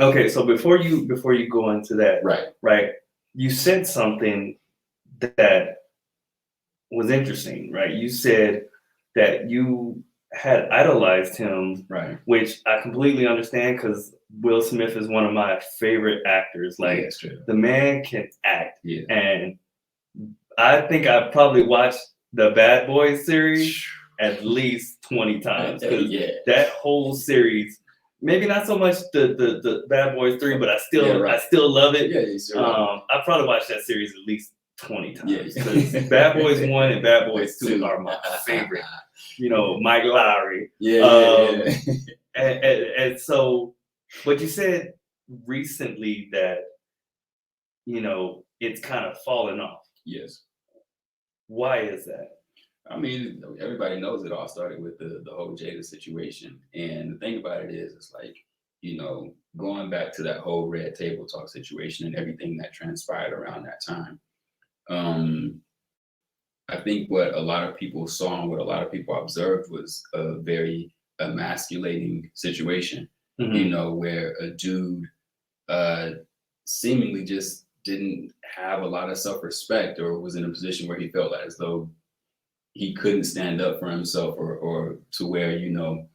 Okay, so before you go into that, right, you said something that was interesting, right? You said that you had idolized him, right. which I completely understand because Will Smith is one of my favorite actors. Like Yeah, straight up. the man can act, Yeah. and I think I probably watched the Bad Boys series at least 20 times because Yeah. that whole series. Maybe not so much the Bad Boys 3, but I still love it. Yeah, you still love I probably watched that series at least 20 times Yeah. because Bad Boys 1 and Bad Boys 2 are my favorite. You know, Mike Lowry. Yeah. And so, but you said recently that, you know, it's kind of fallen off. Yes. Why is that? I mean, everybody knows it all started with the whole Jada situation. And the thing about it is, it's like, you know, going back to that whole Red Table Talk situation and everything that transpired around that time. I think what a lot of people saw and what a lot of people observed was a very emasculating situation, you know, where a dude uh, seemingly just didn't have a lot of self-respect or was in a position where he felt as though he couldn't stand up for himself or to where, you know,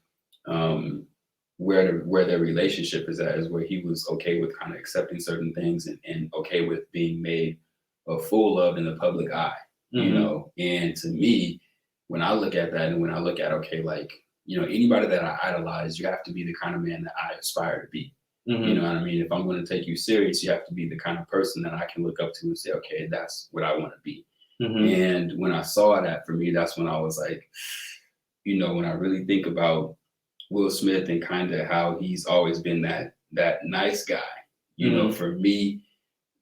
where their relationship is at is where he was okay with kind of accepting certain things and okay with being made a fool of in the public eye, you know. And to me, when I look at that and when I look at, okay, like, you know, anybody that I idolize, you have to be the kind of man that I aspire to be. You know what I mean? If I'm going to take you serious, you have to be the kind of person that I can look up to and say, okay, that's what I want to be. And when I saw that, for me, that's when I was like, you know, when I really think about Will Smith and kind of how he's always been that nice guy, you know, for me,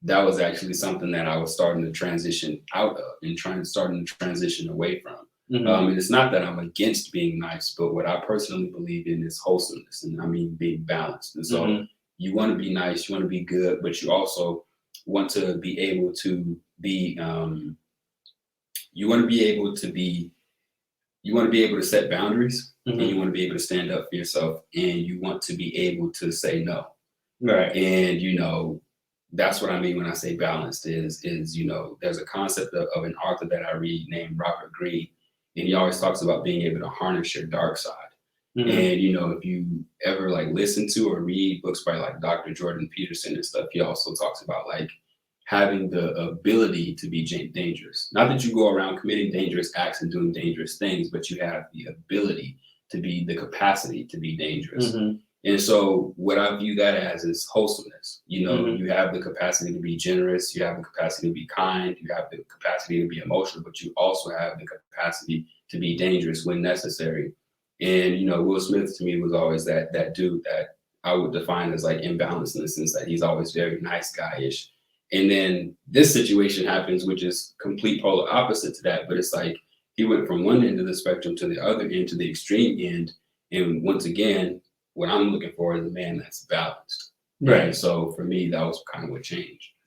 that was actually something that I was starting to transition out of and starting to transition away from. And it's not that I'm against being nice, but what I personally believe in is wholesomeness, and I mean being balanced. And so you want to be nice, you want to be good, but you also want to be able to be you want to be able to be you want to be able to set boundaries and you want to be able to stand up for yourself and you want to be able to say no. Right. And you know, that's what I mean when I say balanced is you know, there's a concept of an author that I read named Robert Greene, and he always talks about being able to harness your dark side. And you know, if you ever like listen to or read books by like Dr. Jordan Peterson and stuff, he also talks about like having the ability to be dangerous. Not that you go around committing dangerous acts and doing dangerous things, but you have the ability to be the capacity to be dangerous. And so what I view that as is wholesomeness. You know, you have the capacity to be generous, you have the capacity to be kind, you have the capacity to be emotional, but you also have the capacity to be dangerous when necessary. And, you know, Will Smith to me was always that dude that I would define as like imbalanced in the sense that he's always very nice guy-ish. And then this situation happens, which is complete polar opposite to that. But it's like he went from one end of the spectrum to the other end, to the extreme end. And once again, what I'm looking for is a man that's balanced. Right. And so for me, that was kind of what changed.